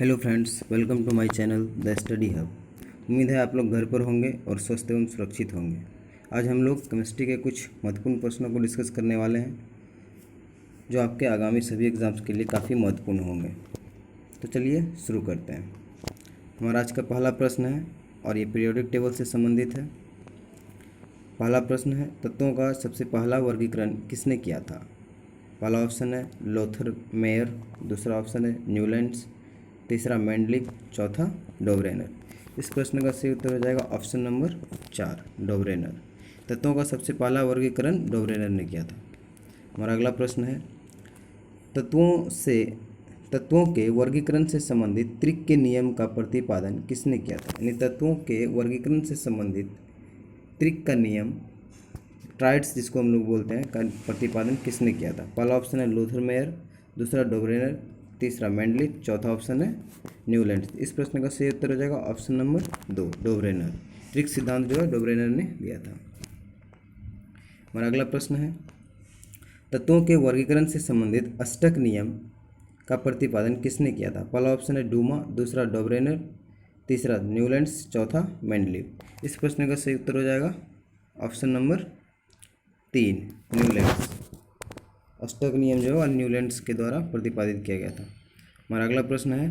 Hello friends, welcome to my channel the study hub. उम्मीद है आप लोग घर पर होंगे और स्वस्थ एवं सुरक्षित होंगे। आज हम लोग केमिस्ट्री के कुछ महत्वपूर्ण प्रश्नों को डिस्कस करने वाले हैं जो आपके आगामी सभी एग्ज़ाम्स के लिए काफ़ी महत्वपूर्ण होंगे। तो चलिए शुरू करते हैं। हमारा आज का पहला प्रश्न है और ये पीरियोडिक टेबल से संबंधित है। पहला प्रश्न है, तत्वों का सबसे पहला वर्गीकरण किसने किया था? पहला ऑप्शन है लोथर मेयर, दूसरा ऑप्शन है न्यूलैंड्स, तीसरा मेंडलिक, चौथा डोब्रेनर। इस प्रश्न का सही उत्तर हो जाएगा ऑप्शन नंबर 4 डोब्रेनर। तत्वों का सबसे पहला वर्गीकरण डोब्रेनर ने किया था। हमारा अगला प्रश्न है, तत्वों के वर्गीकरण से संबंधित त्रिक के नियम का प्रतिपादन किसने किया था? यानी तत्वों के वर्गीकरण से संबंधित त्रिक का नियम, ट्राइड्स जिसको हम लोग बोलते हैं, का प्रतिपादन किसने किया था? पहला ऑप्शन है लोथर मेयर, दूसरा डोब्रेनर, तीसरा मेंडलिक, चौथा ऑप्शन है न्यूलैंड्स। इस प्रश्न का सही उत्तर हो जाएगा ऑप्शन नंबर 2 डोब्रेनर। त्रिक सिद्धांत जो है डोब्रेनर ने दिया था। हमारा अगला प्रश्न है, तत्वों के वर्गीकरण से संबंधित अष्टक नियम का प्रतिपादन किसने किया था? पहला ऑप्शन है डूमा, दूसरा डोब्रेनर, तीसरा न्यूलैंड्स, चौथा मेंडलिक। इस प्रश्न का सही उत्तर हो जाएगा ऑप्शन नंबर 3 न्यूलैंड्स। अष्टक नियम जो है न्यूलैंड्स के द्वारा प्रतिपादित किया गया था। हमारा अगला प्रश्न है,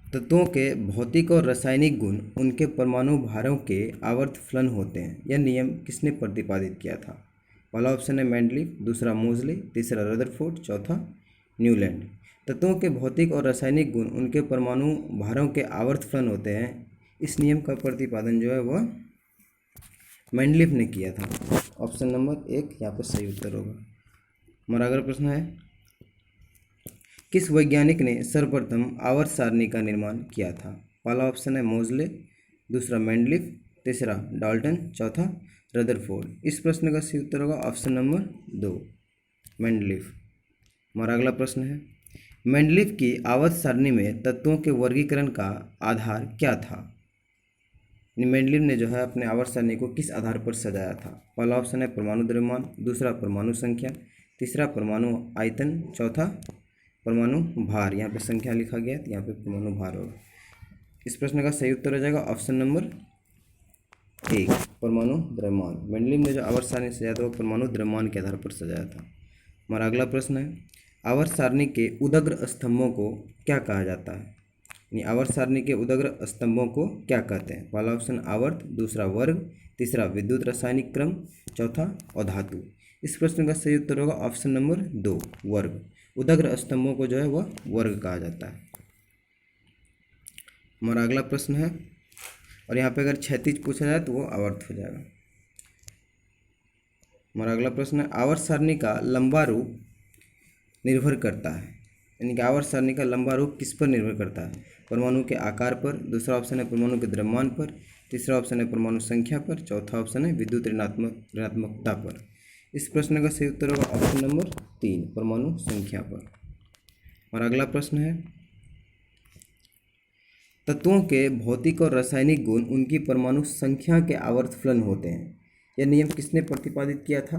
तत्वों के भौतिक और रासायनिक गुण उनके परमाणु भारों के आवर्त फलन होते हैं। यह नियम किसने प्रतिपादित किया था? पहला ऑप्शन है मेंडलिक, दूसरा मोजले, तीसरा रदरफोर्ड, चौथा न्यूलैंड। तत्वों के भौतिक और रासायनिक गुण उनके परमाणु भारों के आवर्त फलन होते हैं। इस नियम का प्रतिपादन जो है वह मेंडलीफ ने किया था। ऑप्शन नंबर 1 यहाँ पर सही उत्तर होगा। हमारा अगला प्रश्न है, किस वैज्ञानिक ने सर्वप्रथम आवर्त सारणी का निर्माण किया था? पहला ऑप्शन है मोजले, दूसरा मेंडलीफ, तीसरा डाल्टन, चौथा रदरफोर्ड। इस प्रश्न का सही उत्तर होगा ऑप्शन नंबर 2 मेंडलीफ। हमारा अगला प्रश्न है, मेंडलीफ की आवर्त सारणी में तत्वों के वर्गीकरण का आधार क्या था? मेंडलीफ ने जो है अपने आवर्त सारणी को किस आधार पर सजाया था? पहला ऑप्शन है परमाणु द्रव्यमान, दूसरा परमाणु संख्या, तीसरा परमाणु आयतन, चौथा परमाणु भार। यहाँ पे संख्या लिखा गया है, यहाँ पे परमाणु भार होगा। इस प्रश्न का सही उत्तर हो जाएगा ऑप्शन नंबर 1 परमाणु द्रव्यमान। मेंडलीफ ने जो आवर्त सारणी सजाया था वो परमाणु द्रव्यमान के आधार पर सजाया था। हमारा अगला प्रश्न है, आवर्त सारणी के उदग्र स्तंभों को क्या कहा जाता है? आवर्त सारणी के उदग्र स्तंभों को क्या कहते हैं? पहला ऑप्शन आवर्त, दूसरा वर्ग, तीसरा विद्युत रासायनिक क्रम, चौथा अधातु। इस प्रश्न का सही उत्तर होगा ऑप्शन नंबर 2 वर्ग। उदग्र स्तंभों को जो है वह वर्ग कहा जाता है। हमारा अगला प्रश्न है, और यहाँ पे अगर क्षैतिज पूछा जाए तो वो आवर्त हो जाएगा। हमारा अगला प्रश्न है, आवर्त सारणी का लंबा रूप निर्भर करता है। यानी कि आवर्त सारणी का लंबा रूप किस पर निर्भर करता है? परमाणु के आकार पर, दूसरा ऑप्शन है परमाणु के द्रव्यमान पर, तीसरा ऑप्शन है परमाणु संख्या पर, चौथा ऑप्शन है विद्युत ऋणात्मकता पर। इस प्रश्न का सही उत्तर होगा ऑप्शन नंबर 3 परमाणु संख्या पर। और अगला प्रश्न है, तत्वों के भौतिक और रासायनिक गुण उनकी परमाणु संख्या के आवर्त फलन होते हैं। यह नियम किसने प्रतिपादित किया था?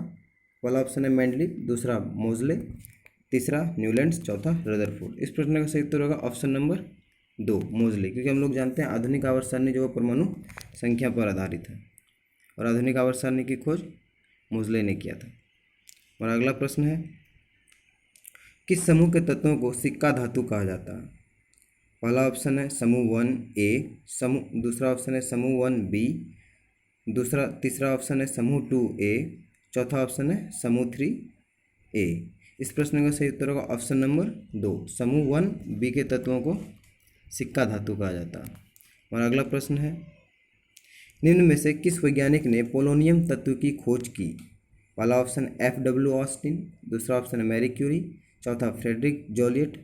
पहला ऑप्शन है मेंडलीफ, दूसरा मोजले, तीसरा न्यूलैंड्स, चौथा रदरफोर्ड। इस प्रश्न का सही उत्तर होगा ऑप्शन नंबर 2 मोजले, क्योंकि हम लोग जानते हैं आधुनिक आवर्त सारणी जो परमाणु संख्या पर आधारित है और आधुनिक आवर्त सारणी की खोज मोजले ने किया था। और अगला प्रश्न है, किस समूह के तत्वों को सिक्का धातु कहा जाता है? पहला ऑप्शन है समूह 1A, दूसरा ऑप्शन है समूह 1B, तीसरा ऑप्शन है समूह 2A, चौथा ऑप्शन है समूह 3A। इस प्रश्न का सही उत्तर होगा ऑप्शन नंबर 2 समूह 1B के तत्वों को सिक्का धातु कहा जाता है। और अगला प्रश्न है, निम्न में से किस वैज्ञानिक ने पोलोनियम तत्व की खोज की? पहला ऑप्शन FW ऑस्टिन, दूसरा ऑप्शन है मैरी क्यूरी, चौथा फ्रेडरिक जोलियट,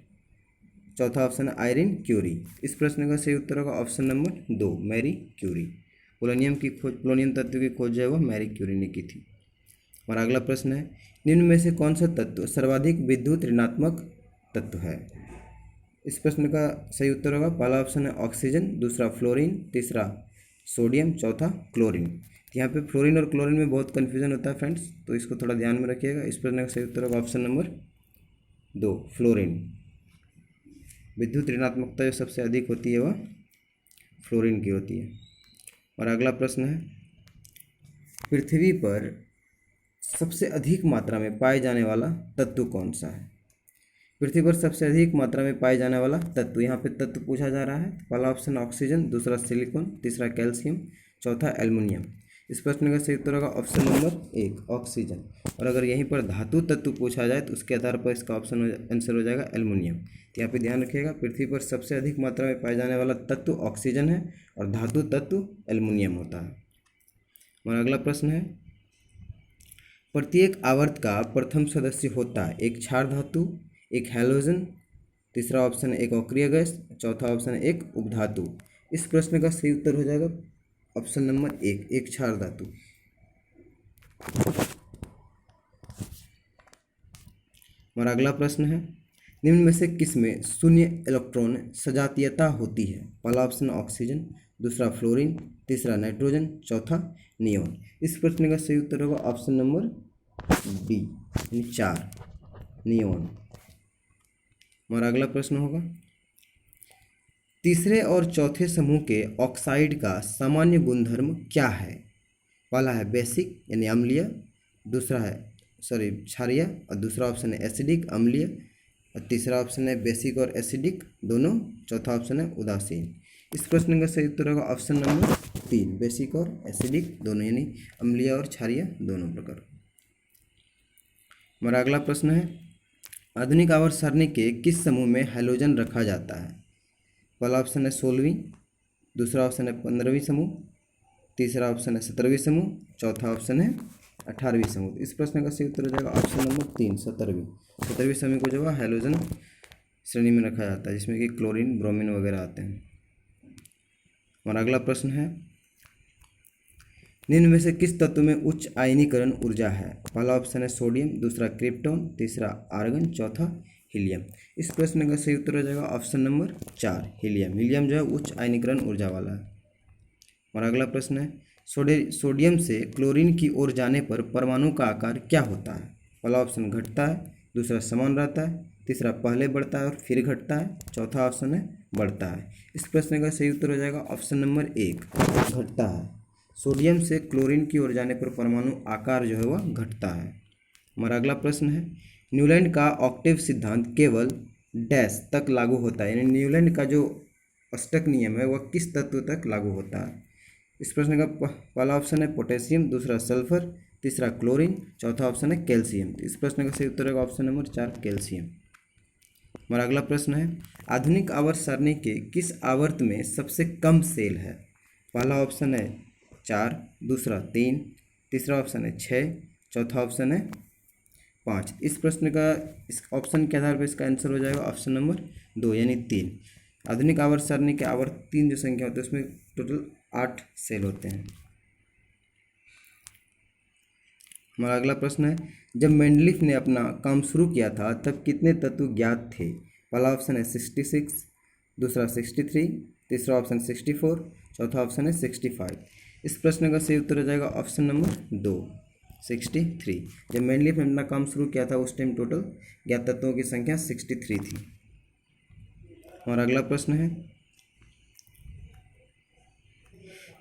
चौथा ऑप्शन है आयरिन क्यूरी। इस प्रश्न का सही उत्तर होगा option number 2 Marie Curie. Polonium तत्व की खोज जो है वह मैरी क्यूरी ने की थी। और अगला प्रश्न है, निम्न में से कौन सा तत्व सर्वाधिक विद्युत ऋणात्मक तत्व है? इस प्रश्न का सही उत्तर होगा पहला ऑप्शन है ऑक्सीजन, दूसरा फ्लोरीन, तीसरा सोडियम, चौथा क्लोरीन। यहाँ पे फ्लोरीन और क्लोरीन में बहुत कन्फ्यूजन होता है फ्रेंड्स, तो इसको थोड़ा ध्यान में रखिएगा। इस प्रश्न का सही उत्तर होगा ऑप्शन नंबर 2 फ्लोरीन। विद्युत ऋणात्मकता जो सबसे अधिक होती है वह फ्लोरीन की होती है। और अगला प्रश्न है, पृथ्वी पर सबसे अधिक मात्रा में पाए जाने वाला तत्व कौन सा है? पृथ्वी पर सबसे अधिक मात्रा में पाए जाने वाला तत्व, यहाँ पे तत्व पूछा जा रहा है। पहला ऑप्शन ऑक्सीजन, दूसरा सिलिकॉन, तीसरा कैल्शियम, चौथा एल्युमिनियम। इस प्रश्न का सही उत्तर होगा ऑप्शन नंबर 1 ऑक्सीजन। और अगर यहीं पर धातु तत्व पूछा जाए तो उसके आधार पर इसका ऑप्शन आंसर हो जाएगा एल्युमिनियम। तो यहाँ पे ध्यान रखिएगा, पृथ्वी पर सबसे अधिक मात्रा में पाए जाने वाला तत्व ऑक्सीजन है और धातु तत्व एल्युमिनियम होता है। और अगला प्रश्न है, प्रत्येक आवर्त का प्रथम सदस्य होता है एक क्षार धातु, एक हैलोजन, तीसरा ऑप्शन है एक अक्रिय गैस, चौथा ऑप्शन है एक उपधातु। इस प्रश्न का सही उत्तर हो जाएगा ऑप्शन नंबर 1 एक क्षार धातु। और अगला प्रश्न है, निम्न में से किसमें शून्य इलेक्ट्रॉन सजातीयता होती है? पहला ऑप्शन ऑक्सीजन, दूसरा फ्लोरीन, तीसरा नाइट्रोजन, चौथा नियोन। इस प्रश्न का सही उत्तर होगा ऑप्शन नंबर बी यानी 4 नियोन। और अगला प्रश्न होगा, तीसरे और चौथे समूह के ऑक्साइड का सामान्य गुणधर्म क्या है? पहला है बेसिक यानी अम्लीय, दूसरा है क्षारीय, और दूसरा ऑप्शन है एसिडिक अम्लीय, और तीसरा ऑप्शन है बेसिक और एसिडिक दोनों, चौथा ऑप्शन है उदासीन। इस प्रश्न का सही उत्तर होगा ऑप्शन नंबर 3 बेसिक और एसिडिक दोनों यानी अम्लीय और क्षारीय दोनों प्रकार। हमारा अगला प्रश्न है, आधुनिक आवर्त सारणी के किस समूह में हैलोजन रखा जाता है? पहला ऑप्शन है 16वीं, दूसरा ऑप्शन है 15वीं समूह, तीसरा ऑप्शन है 17वीं समूह, चौथा ऑप्शन है 18वीं समूह। इस प्रश्न का सही उत्तर हो जाएगा ऑप्शन नंबर 3 17वीं समूह को जो है हैलोजन श्रेणी में रखा जाता है, जिसमें कि क्लोरीन ब्रोमीन वगैरह आते हैं। और अगला प्रश्न है, निम्न में से किस तत्व में उच्च आयनीकरण ऊर्जा है? पहला ऑप्शन है सोडियम, दूसरा क्रिप्टॉन, तीसरा आर्गन, चौथा हीलियम। इस प्रश्न का सही उत्तर हो जाएगा ऑप्शन नंबर 4 हीलियम। हीलियम जो है उच्च आयनीकरण ऊर्जा वाला है। और अगला प्रश्न है, सोडियम से क्लोरीन की ओर जाने पर परमाणु का आकार क्या होता है? पहला ऑप्शन घटता है, दूसरा समान रहता है, तीसरा पहले बढ़ता है और फिर घटता है, चौथा ऑप्शन है बढ़ता है। इस प्रश्न का सही उत्तर हो जाएगा ऑप्शन नंबर 1 घटता है। सोडियम से क्लोरीन की ओर जाने पर परमाणु आकार जो है वह घटता है। हमारा अगला प्रश्न है, न्यूलैंड का ऑक्टेव सिद्धांत केवल डैश तक लागू होता है, यानी न्यूलैंड का जो अष्टक नियम है वह किस तत्व तक लागू होता है? इस प्रश्न का पहला ऑप्शन है पोटेशियम, दूसरा सल्फर, तीसरा क्लोरीन, चौथा ऑप्शन है कैल्शियम। इस प्रश्न का सही उत्तर होगा ऑप्शन नंबर 4 कैल्शियम। हमारा अगला प्रश्न है, आधुनिक आवर्त सारणी के किस आवर्त में सबसे कम सेल है? पहला ऑप्शन है 4, दूसरा 3, तीसरा ऑप्शन है 6, चौथा ऑप्शन है 5। इस प्रश्न का इस ऑप्शन के आधार पर इसका आंसर हो जाएगा ऑप्शन नंबर 2 यानी 3। आधुनिक आवर्त सारणी के आवर्त 3 जो संख्या होती है उसमें टोटल 8 सेल होते हैं। हमारा अगला प्रश्न है, जब मेंडलीफ ने अपना काम शुरू किया था तब कितने तत्व ज्ञात थे? पहला ऑप्शन है 66, दूसरा 63, तीसरा ऑप्शन 64, चौथा ऑप्शन है 65। इस प्रश्न का सही उत्तर हो जाएगा ऑप्शन नंबर 2 63। जब मेंडलीफ ने अपना काम शुरू किया था उस टाइम टोटल ज्ञात तत्वों की संख्या 63 थी। और अगला प्रश्न है,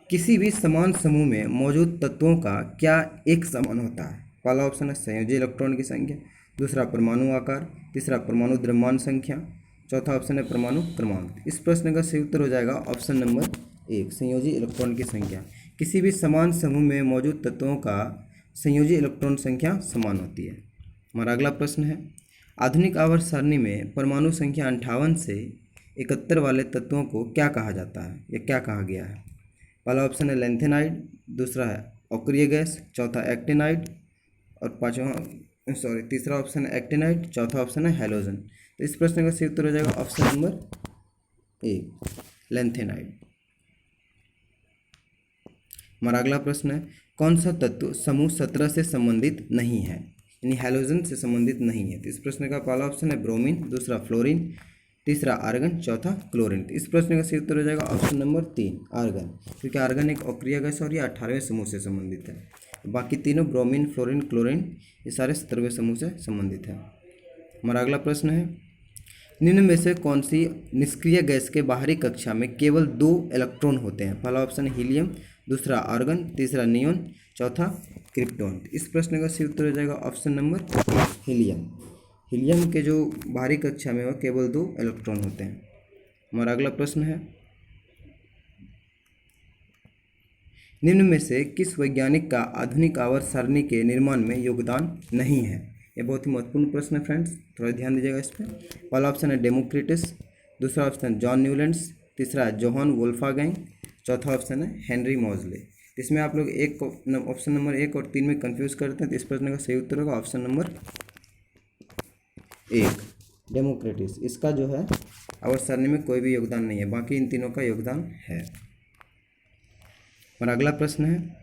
किसी भी समान समूह में मौजूद तत्वों का क्या एक समान होता है? पहला ऑप्शन है संयोजी इलेक्ट्रॉन की संख्या, दूसरा परमाणु आकार, तीसरा परमाणु द्रव्यमान संख्या, चौथा ऑप्शन है परमाणु क्रमांक। इस प्रश्न का सही उत्तर हो जाएगा ऑप्शन नंबर 1 संयोजी इलेक्ट्रॉन की संख्या। किसी भी समान समूह में मौजूद तत्वों का संयोजी इलेक्ट्रॉन संख्या समान होती है। हमारा अगला प्रश्न है, आधुनिक आवर्त सारणी में परमाणु संख्या 58 से 71 वाले तत्वों को क्या कहा जाता है या क्या कहा गया है? पहला ऑप्शन है लेंथेनाइड, दूसरा है अक्रिय गैस, चौथा एक्टिनाइड और तीसरा ऑप्शन है एक्टिनाइड, चौथा ऑप्शन है हैलोजन। तो इस प्रश्न का सही उत्तर हो जाएगा ऑप्शन नंबर 1 लेंथेनाइड। हमारा अगला प्रश्न है, कौन सा तत्व समूह 17 से संबंधित नहीं है, यानी हैलोजन से संबंधित नहीं है? तो इस प्रश्न का पहला ऑप्शन है ब्रोमीन, दूसरा फ्लोरीन, तीसरा आर्गन, चौथा क्लोरीन। इस प्रश्न का सही उत्तर हो जाएगा ऑप्शन नंबर 3 आर्गन, क्योंकि आर्गन एक अक्रिय गैस और ये 18वें समूह से संबंधित है। बाकी तीनों ब्रोमीन, फ्लोरीन, क्लोरीन ये सारे 17वें समूह से संबंधित है। हमारा अगला प्रश्न है, निम्न में से कौन सी निष्क्रिय गैस के बाहरी कक्षा में केवल 2 इलेक्ट्रॉन होते हैं? पहला ऑप्शन है हीलियम, दूसरा आर्गन, तीसरा नियोन, चौथा क्रिप्टॉन। इस प्रश्न का सही उत्तर हो जाएगा ऑप्शन नंबर हीलियम। हीलियम के जो बाहरी कक्षा में वो केवल 2 इलेक्ट्रॉन होते हैं। हमारा अगला प्रश्न है, निम्न में से किस वैज्ञानिक का आधुनिक आवर्त सारणी के निर्माण में योगदान नहीं है? ये बहुत ही महत्वपूर्ण प्रश्न है फ्रेंड्स, थोड़ा ध्यान दीजिएगा इस पर। पहला ऑप्शन है डेमोक्रिटस, दूसरा ऑप्शन जॉन न्यूलैंड्स, तीसरा है जोहान वोल्फागैंग, चौथा ऑप्शन है हेनरी मॉजले। इसमें आप लोग ऑप्शन नंबर 1 और 3 में कंफ्यूज करते हैं, तो इस प्रश्न का सही उत्तर होगा ऑप्शन नंबर 1 डेमोक्रिटस। इसका जो है आवर्त सारणी में कोई भी योगदान नहीं है, बाकी इन तीनों का योगदान है। और अगला प्रश्न है,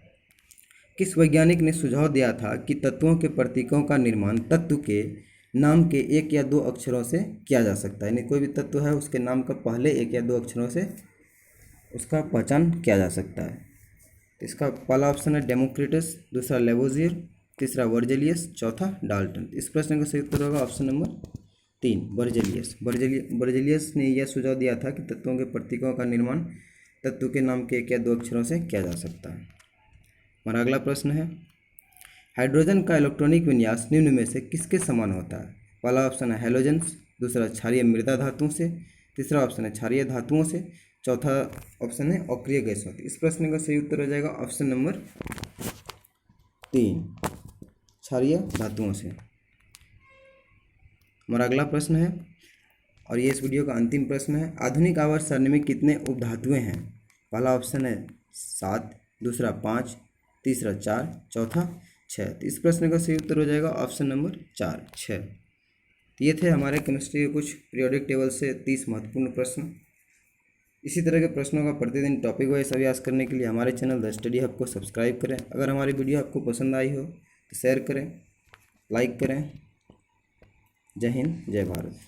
किस वैज्ञानिक ने सुझाव दिया था कि तत्वों के प्रतीकों का निर्माण तत्व के नाम के 1 या 2 अक्षरों से किया जा सकता है? यानी कोई भी तत्व है उसके नाम का पहले 1 या 2 अक्षरों से उसका पहचान किया जा सकता है। तो इसका पहला ऑप्शन है डेमोक्रिटस, दूसरा लेवोजियर, तीसरा वर्जेलियस, चौथा डाल्टन। इस प्रश्न का सही उत्तर होगा ऑप्शन नंबर 3 वर्जेलियस। वर्जेलियस ने यह सुझाव दिया था कि तत्वों के प्रतीकों का निर्माण तत्व के नाम के 1 या 2 अक्षरों से किया जा सकता है। हमारा अगला प्रश्न है, हाइड्रोजन का इलेक्ट्रॉनिक विन्यास निम्न में से किसके समान होता है? पहला ऑप्शन है हैलोजेंस, दूसरा क्षारीय मृदा धातुओं से, तीसरा ऑप्शन है क्षारीय धातुओं से, चौथा ऑप्शन है अक्रिय गैसों से। इस प्रश्न का सही उत्तर हो जाएगा ऑप्शन नंबर 3 क्षारीय धातुओं से। हमारा अगला प्रश्न है, और ये इस वीडियो का अंतिम प्रश्न है, आधुनिक आवर्त सारणी में कितने उपधातुएं हैं? पहला ऑप्शन है 7, दूसरा 5, तीसरा 4, चौथा 6। तो इस प्रश्न का सही उत्तर हो जाएगा ऑप्शन नंबर 4 6। ये थे हमारे केमिस्ट्री के कुछ पीरियोडिक टेबल से 30 महत्वपूर्ण प्रश्न। इसी तरह के प्रश्नों का प्रतिदिन टॉपिक वाइज अभ्यास करने के लिए हमारे चैनल द स्टडी हब को सब्सक्राइब करें। अगर हमारी वीडियो आपको पसंद आई हो तो शेयर करें, लाइक करें। जय हिंद, जय भारत।